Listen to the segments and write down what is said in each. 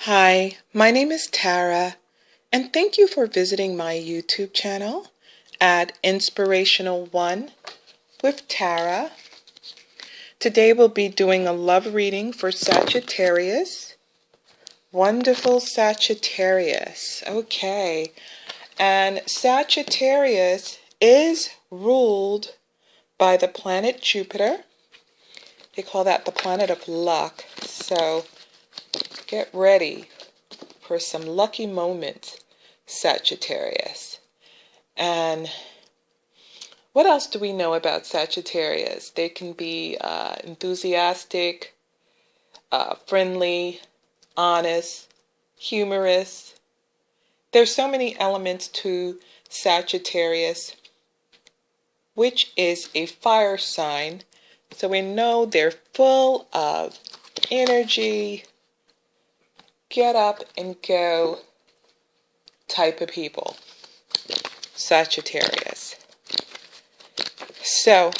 Hi, my name is Tara, and thank you for visiting my YouTube channel at Inspirational One with Tara. Today we'll be doing a love reading for Sagittarius. Wonderful Sagittarius. Okay, and Sagittarius is ruled by the planet Jupiter. They call that the planet of luck. So get ready for some lucky moments, Sagittarius. And what else do we know about Sagittarius? They can be enthusiastic, friendly, honest, humorous. There's so many elements to Sagittarius, which is a fire sign. So we know they're full of energy, get up and go type of people, Sagittarius. So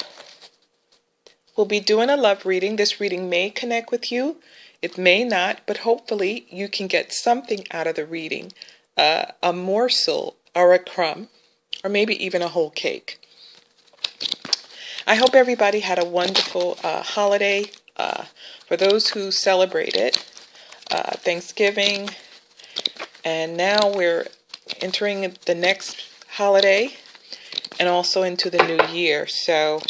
we'll be doing a love reading. This reading may connect with you. It may not, but hopefully you can get something out of the reading, a morsel or a crumb, or maybe even a whole cake. I hope everybody had a wonderful holiday. For those who celebrate it, Thanksgiving, and now we're entering the next holiday and also into the new year. So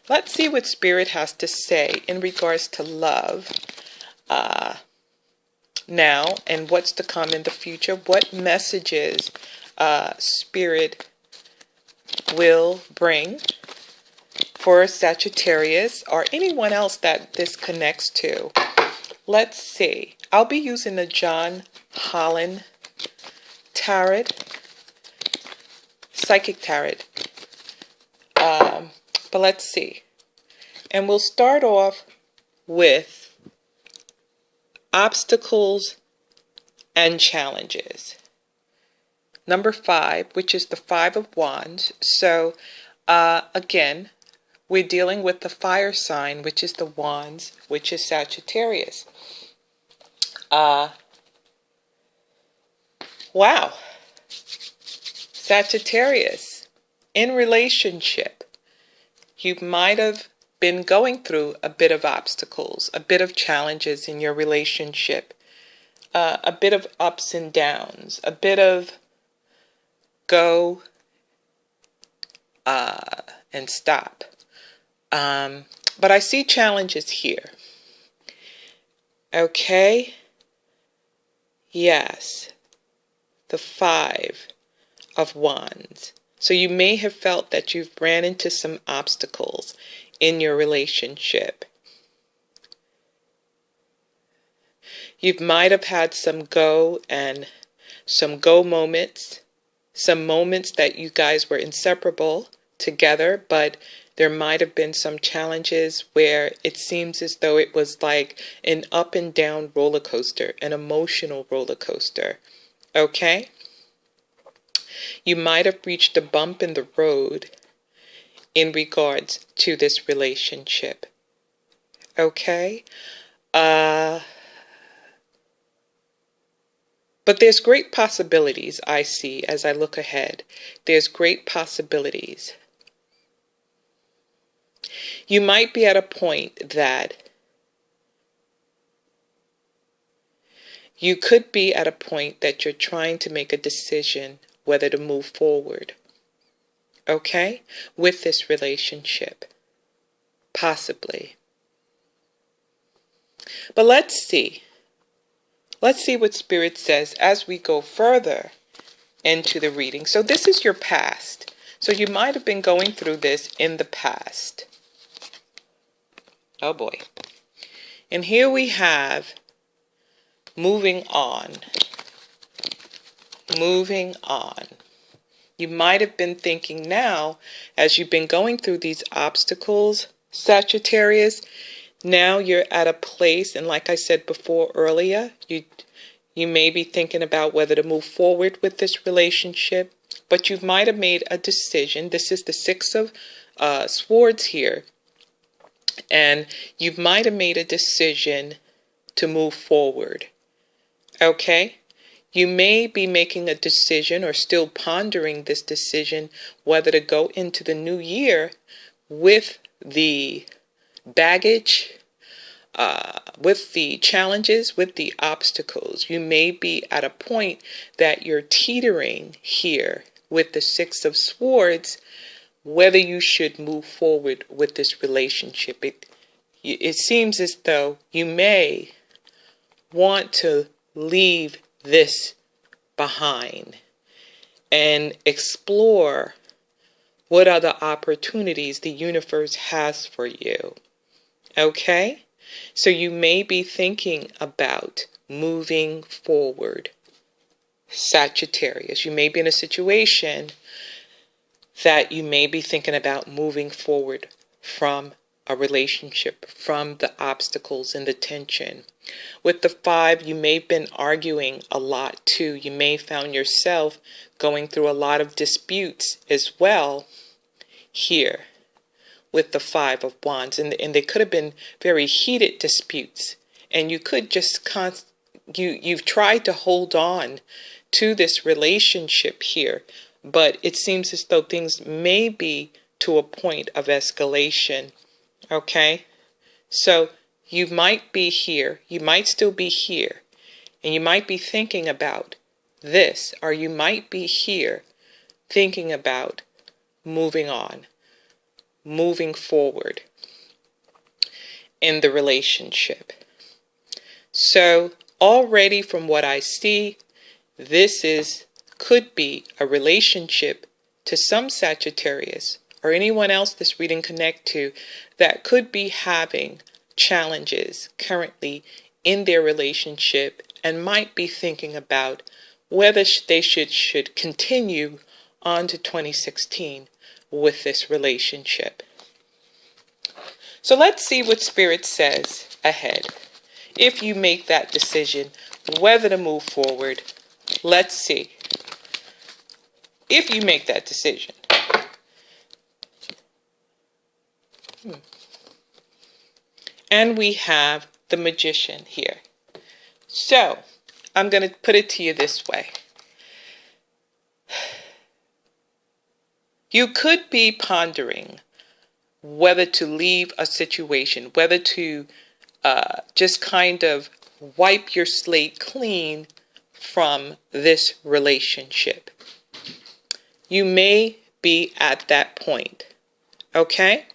let's see what Spirit has to say in regards to love now and what's to come in the future. What messages Spirit will bring for Sagittarius or anyone else that this connects to. Let's see. I'll be using the John Holland Tarot, Psychic Tarot. But let's see. And we'll start off with obstacles and challenges. Number 5, which is the 5 of Wands. So, again, we're dealing with the fire sign, which is the Wands, which is Sagittarius. Wow. Sagittarius, in relationship, you might have been going through a bit of obstacles, a bit of challenges in your relationship, a bit of ups and downs, a bit of go and stop. But I see challenges here. Okay. Yes. The 5 of Wands. So you may have felt that you've ran into some obstacles in your relationship. You might have had some go moments, some moments that you guys were inseparable together, but there might have been some challenges where it seems as though it was like an up and down roller coaster, an emotional roller coaster. Okay? You might have reached a bump in the road in regards to this relationship. Okay? But there's great possibilities I see as I look ahead. There's great possibilities. You might be at a point that you could be at a point that you're trying to make a decision whether to move forward, okay, with this relationship, possibly. But let's see what Spirit says as we go further into the reading. So this is your past. So you might have been going through this in the past. Oh boy. And here we have moving on. Moving on. You might have been thinking now, as you've been going through these obstacles, Sagittarius, now you're at a place, and like I said before earlier, you may be thinking about whether to move forward with this relationship, but you might have made a decision. This is the 6 of Swords here. And you might have made a decision to move forward. Okay? You may be making a decision or still pondering this decision whether to go into the new year with the baggage, with the challenges, with the obstacles. You may be at a point that you're teetering here with the Six of Swords, whether you should move forward with this relationship. It seems as though you may want to leave this behind and explore what other opportunities the universe has for you. Okay? So you may be thinking about moving forward. Sagittarius, you may be in a situation that you may be thinking about moving forward from a relationship, from the obstacles and the tension. With the 5, you may have been arguing a lot too. You may have found yourself going through a lot of disputes as well here with the 5 of Wands. And they could have been very heated disputes. And you could just, you've tried to hold on to this relationship here. But it seems as though things may be to a point of escalation. Okay? So you might be here, you might still be here, and you might be thinking about this, or you might be here thinking about moving on, moving forward in the relationship. So already from what I see, this could be a relationship to some Sagittarius or anyone else this reading connect to that could be having challenges currently in their relationship and might be thinking about whether they should continue on to 2016 with this relationship. So let's see what Spirit says ahead. If you make that decision whether to move forward, let's see. If you make that decision. And we have the Magician here. So, I'm going to put it to you this way. You could be pondering whether to leave a situation, whether to just kind of wipe your slate clean from this relationship. You may be at that point. Okay?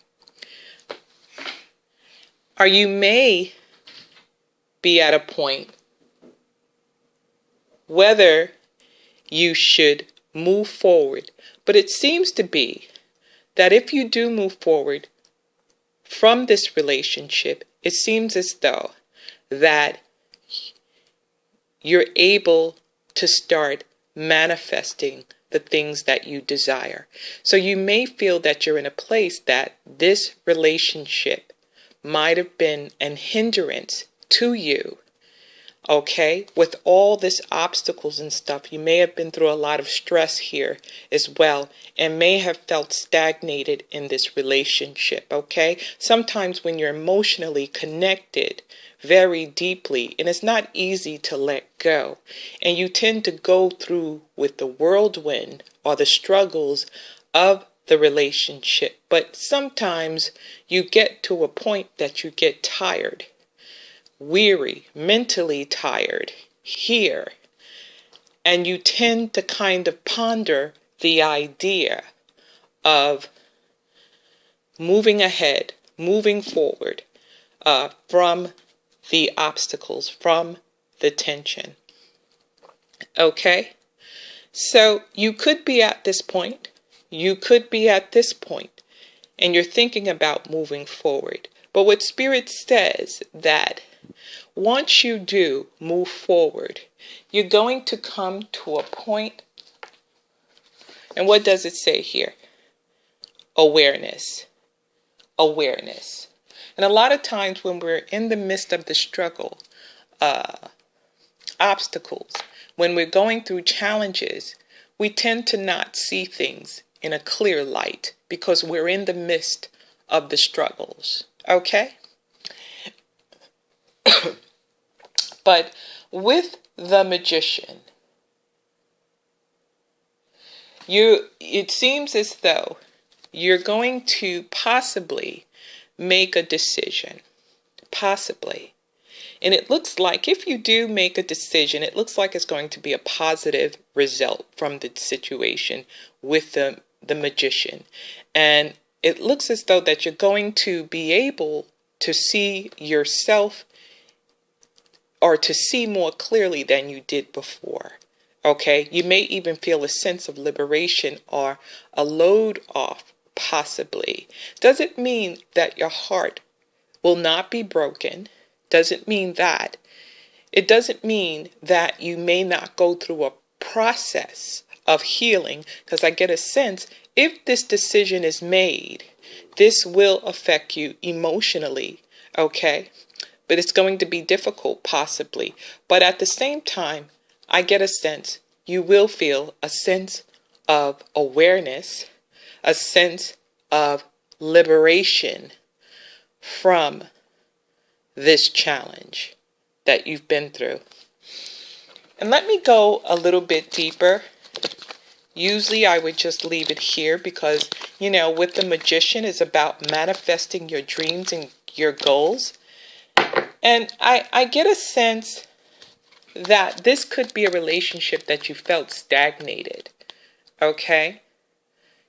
Or you may be at a point whether you should move forward. But it seems to be that if you do move forward from this relationship, it seems as though that you're able to start manifesting the things that you desire. So you may feel that you're in a place that this relationship might have been an hindrance to you. Okay, with all this obstacles and stuff, you may have been through a lot of stress here as well and may have felt stagnated in this relationship. Okay, sometimes when you're emotionally connected very deeply and it's not easy to let go, and you tend to go through with the whirlwind or the struggles of the relationship, but sometimes you get to a point that you get tired, weary, mentally tired here, and you tend to kind of ponder the idea of moving ahead, moving forward from the obstacles, from the tension. Okay? So you could be at this point. You could be at this point and you're thinking about moving forward. But what Spirit says that once you do move forward, you're going to come to a point. And what does it say here? Awareness. Awareness. And a lot of times when we're in the midst of the struggle, obstacles, when we're going through challenges, we tend to not see things in a clear light because we're in the midst of the struggles. Okay? But with the Magician, it seems as though you're going to possibly make a decision. Possibly. And it looks like if you do make a decision, it looks like it's going to be a positive result from the situation with the Magician. And it looks as though that you're going to be able to see yourself, or to see more clearly than you did before. Okay, you may even feel a sense of liberation or a load off, possibly. Doesn't mean that your heart will not be broken. Doesn't mean that. It doesn't mean that you may not go through a process of healing, because I get a sense if this decision is made, this will affect you emotionally, okay? But it's going to be difficult, possibly. But at the same time, I get a sense you will feel a sense of awareness, a sense of liberation from this challenge that you've been through. And let me go a little bit deeper. Usually I would just leave it here because, you know, with the Magician is about manifesting your dreams and your goals. And I get a sense that this could be a relationship that you felt stagnated. Okay?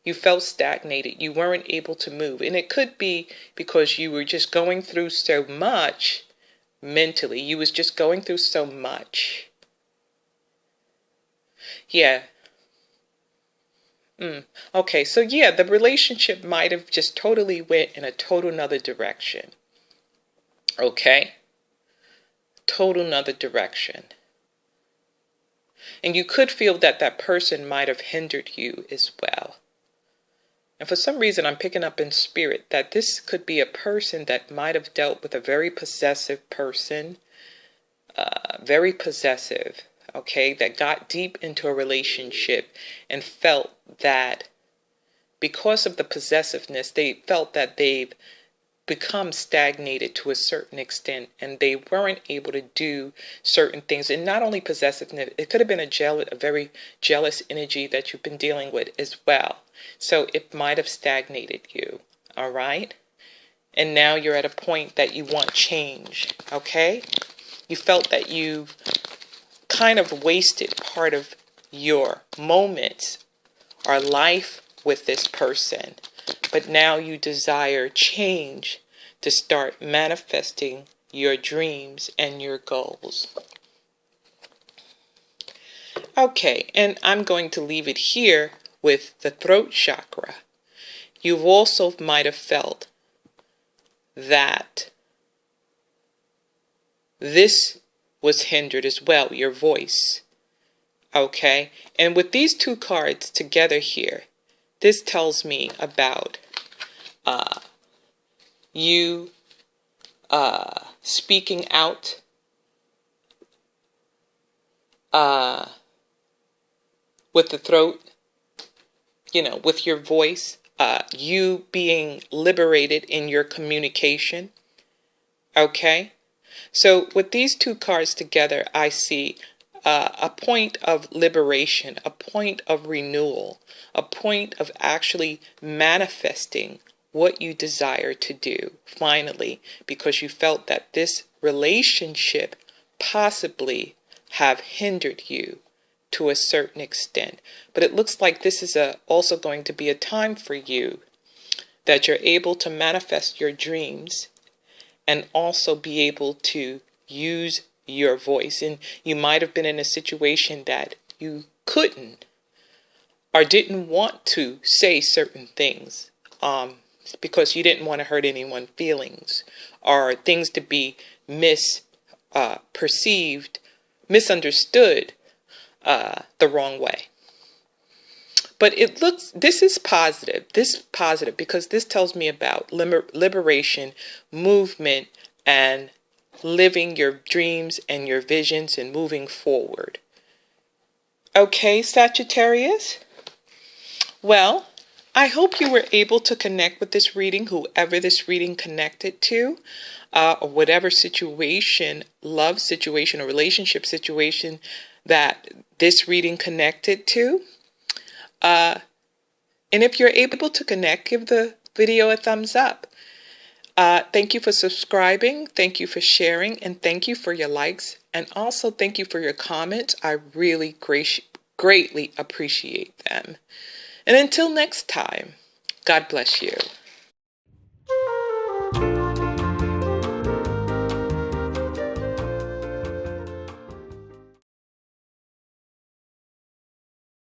You felt stagnated. You weren't able to move. And it could be because you were just going through so much mentally. You was just going through so much. Yeah. Okay, so yeah, the relationship might have just totally went in a total another direction. Okay? Total another direction. And you could feel that that person might have hindered you as well. And for some reason, I'm picking up in spirit that this could be a person that might have dealt with a very possessive person, very possessive, okay, that got deep into a relationship and felt that because of the possessiveness, they felt that they've become stagnated to a certain extent and they weren't able to do certain things. And not only possessiveness, it could have been a very jealous energy that you've been dealing with as well. So it might have stagnated you, all right? And now you're at a point that you want change, okay? You felt that you kind of wasted part of your moments or life with this person. But now you desire change to start manifesting your dreams and your goals. Okay, and I'm going to leave it here with the throat chakra. You also might have felt that this was hindered as well, your voice. Okay, and with these two cards together here, this tells me about you speaking out, with the throat, you know, with your voice, you being liberated in your communication. Okay, so with these two cards together, I see a point of liberation, a point of renewal, a point of actually manifesting what you desire to do, finally, because you felt that this relationship possibly have hindered you to a certain extent. But it looks like this is also going to be a time for you that you're able to manifest your dreams and also be able to use your voice. And you might have been in a situation that you couldn't or didn't want to say certain things because you didn't want to hurt anyone's feelings or things to be perceived, misunderstood the wrong way. But it looks, this is positive. This is positive because this tells me about liberation, movement, and living your dreams and your visions and moving forward. Okay, Sagittarius? Well, I hope you were able to connect with this reading, whoever this reading connected to, or whatever situation, love situation or relationship situation that this reading connected to. And if you're able to connect, give the video a thumbs up. Thank you for subscribing, thank you for sharing, and thank you for your likes, and also thank you for your comments. I really greatly appreciate them. And until next time, God bless you.